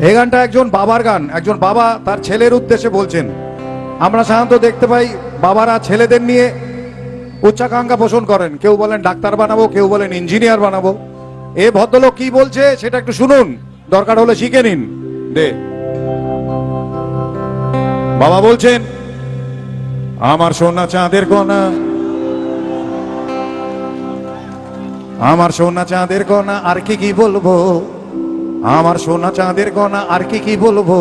এই গানটা একজন বাবার গান। একজন বাবা তার ছেলের উদ্দেশ্যে বলছেন। আমরা সাধারণত দেখতে পাই বাবারা ছেলেদের নিয়ে উচ্চাকাঙ্ক্ষা পোষণ করেন। কেউ বলেন ডাক্তার বানাবো, কেউ বলেন ইঞ্জিনিয়ার বানাবো। এ ভদ্রলোক কি বলছে সেটা একটু শুনুন, দরকার হলে শিখে নিন। দে বাবা বলছেন, আমার সোনা চাঁদের কণা, আমার সোনা চাঁদের কণা, আর কি কি বলবো, আমার সোনা চাঁদের কণা, আর কি কি বলবো,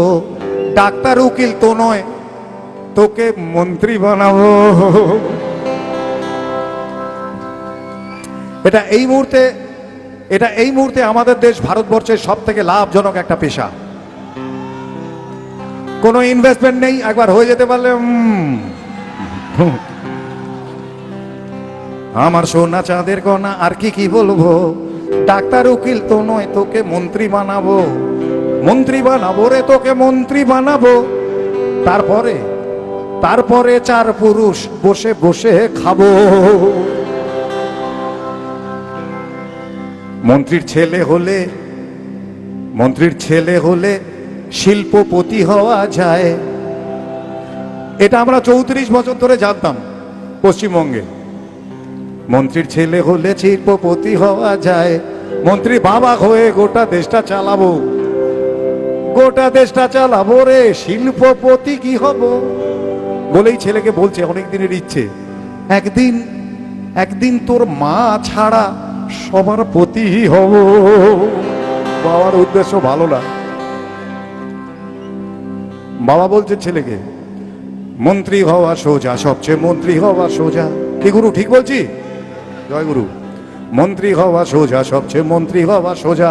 ডাক্তার উকিল তো নয়, তোকে মন্ত্রী বানাবো। এটা এই মুহূর্তে আমাদের দেশ ভারতবর্ষের সব থেকে লাভজনক একটা পেশা। কোনো ইনভেস্টমেন্ট নেই, একবার হয়ে যেতে পারলে আমার সোনা চাঁদের কণা, আর কি কি বলবো, ডাক্তার উকিল তো নয়, তোকে মন্ত্রী বানাবো, মন্ত্রী বানাবো রে, তোকে মন্ত্রী বানাবো। তারপরে চার পুরুষ বসে বসে খাবো। মন্ত্রীর ছেলে হলে শিল্পপতি হওয়া যায়। এটা আমরা 34 বছর ধরে জানতাম পশ্চিমবঙ্গে। মন্ত্রীর ছেলে হলে শিল্পপতি হওয়া যায়। মন্ত্রী বাবা হয়ে গোটা দেশটা চালাবো, গোটা দেশটা চালাবো রে, শিল্পপতি কি হব বলেই ছেলেকে বলছে অনেক দিনের ইচ্ছে, একদিন তোর মা ছাড়া সবার পতি হব। বাবার উদ্দেশ্য ভালো না। বাবা বলছে ছেলেকে, মন্ত্রী হওয়া সোজা, সবচেয়ে মন্ত্রী হওয়া সোজা। কি গুরু ঠিক বলছি? জয় গুরু। মন্ত্রী হওয়া সোজা, সবচেয়ে মন্ত্রী হওয়া সোজা।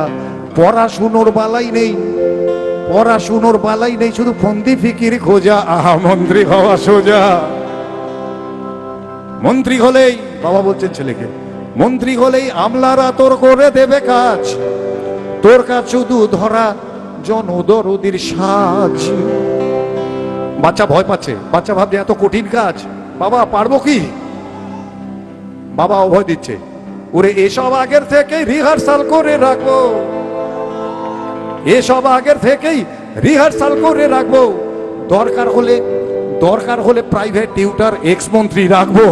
পড়াশুনোর বালাই নেই, পড়াশুনোর বালাই নেই, শুধু ফন্দি ফিকির খোঁজা। আহা, মন্ত্রী হওয়া সোজা। মন্ত্রী হলেই, বাবা বলছেন ছেলেকে, মন্ত্রী হলেই আমলারা তোর করে দেবে কাজ, তোর কাজ শুধু ধরা জনদরদির সাজ। বাচ্চা ভয় পাচ্ছে, বাচ্চা ভাবছে এত কঠিন কাজ বাবা পারবো কি? বাবা অভয় দিচ্ছে, ওরে এসব আগের থেকেই রিহার্সাল করে রাখবো, এসব আগের থেকেই রিহার্সাল করে রাখবো, দরকার হলে প্রাইভেট টিউটার এক্স মন্ত্রী রাখবো।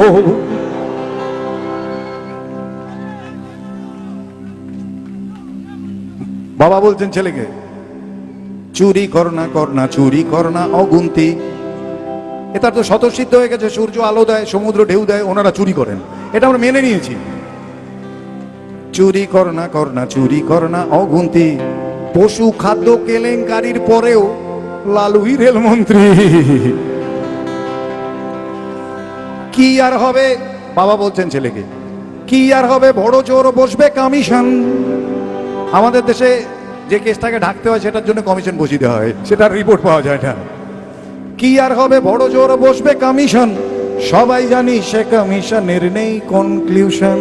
বাবা বলছেন ছেলেকে, চুরি করনা করনা, চুরি করনা অগুন্তি। এটা তো স্বতঃসিদ্ধ হয়ে গেছে, সূর্য আলো দেয়, সমুদ্র ঢেউ দেয়, ওনারা চুরি করেন, এটা আমরা মেনে নিয়েছি। চুরি করনা করনা, চুরি করনা অগুন্তি। পশু খাদ্য কেলেঙ্কারির পরেও লালুই রেলমন্ত্রী। কি আর হবে, বাবা বলছেন ছেলেকে, কি আর হবে, বড় জোর বসবে কমিশন। আমাদের দেশে যে কেসটাকে ঢাকতে হয় সেটার জন্য কমিশন বসিয়ে দেওয়া হয়, সেটার রিপোর্ট পাওয়া যায় না। কি আর হবে, বড় জোর বসবে কমিশন, সবাই জানি সে কমিশনের নেই কনক্লুশন।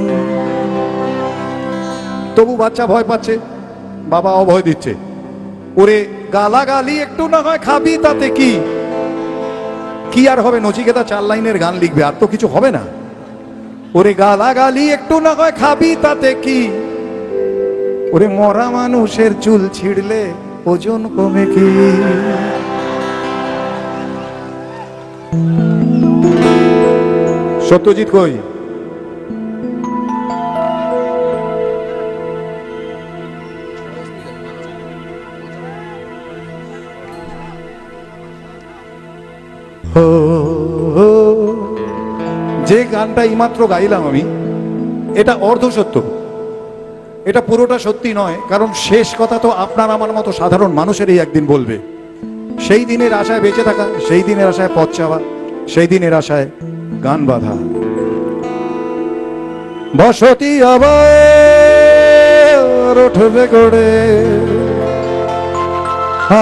তবু বাচ্চা ভয় পাচ্ছে, বাবা অভয় দিচ্ছে, ওরে গালাগালি একটু না হয় খাবি, তাতে কি? কি আর হবে, নচিকেতা 4 লাইনের গান লিখবে, আর তো কিছু হবে না। ওরে গালাগালি একটু না হয় খাবি, তাতে কি? ওরে মরা মানুষের চুল ছিঁড়লে ওজন কমে কি? সত্যজিৎ কই? যে গানটা এইমাত্র গাইলাম আমি, এটা অর্ধ সত্য, এটা পুরোটা সত্যি নয়। কারণ শেষ কথা তো আপনার আমার মতো সাধারণ মানুষেরই একদিন বলবে। সেই দিনের আশায় বেঁচে থাকা, সেই দিনের আশায় পথ চাওয়া, সেই দিনের আশায় গান বাঁধা। বসতি আবার উঠবে গড়ে,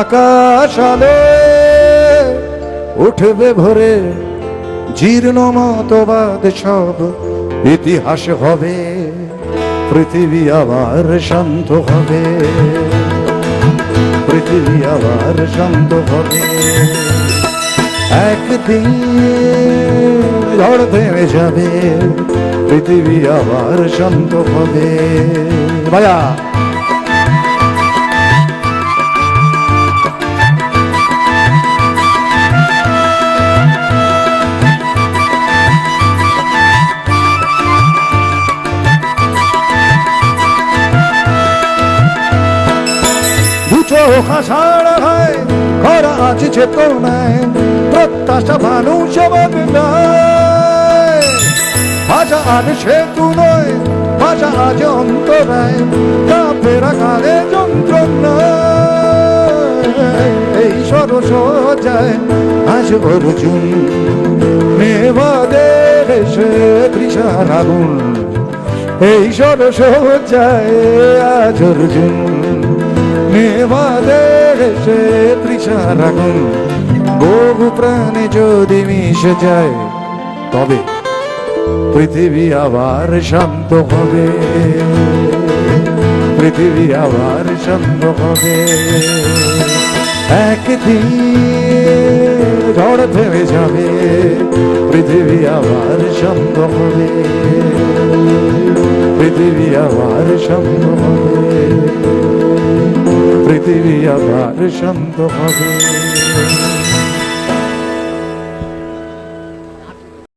আকাশ আলে উঠবে ভরে, জীর্ণ মতবাদ সব ইতিহাস হবে, পৃথিবী আবার শান্ত হবে, পৃথিবী আবার শান্ত হবে। একদিন ঝড় থেমে যাবে, পৃথিবী আবার শান্ত হবে। ভাইয়া হাসাড়া হয় খরা আছে চেতনায় প্রত্যাশা মানুষ বদলায় ভাষা আর সেতু নয় ভাষা আজ অন্তরায় কাপের আকারে যন্ত্রণায় এই সরস যায় আজ অর্জুন মেবাদের সে তৃষার আগুন এই সরস যায় আজ অর্জুন মেবাদের সে তৃষার আগুন বহু প্রাণে যদি মিশে যায় তবে পৃথিবী আবার শান্ত হবে পৃথিবী আবার শান্ত হবে একদিন ঝড় থেমে যাবে পৃথিবী আবার শান্ত হবে পৃথিবী আবার শান্ত হবে পৃথিবী আবার শান্ত হবে